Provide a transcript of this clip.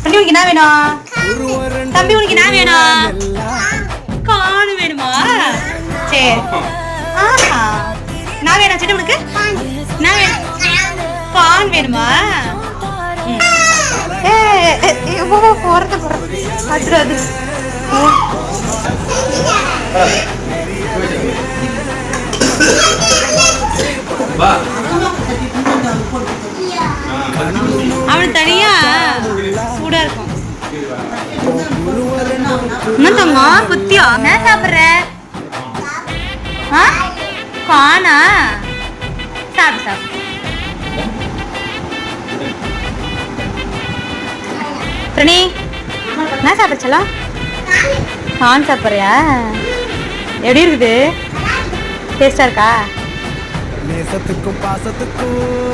தம்பி உனக்கு என்ன வேணும்? தம்பி உனக்கு என்ன வேணும்? கான் வேணுமா? சரி. ஆஹா, நான் வேணும் சின்ன உனக்கு? நான் வேணும். கான் வேணுமா? போறது அது அவன் தனியா சூடா இருக்கும். என்ன தங்க குத்தியா என்ன சாப்பிடுற? காணா சாப்பிடு சாப்பிடு. பிரணி என்ன சாப்பிடுச்சலாம்? கான் சாப்பிட்றியா? எப்படி இருக்குது? டேஸ்டா இருக்கா?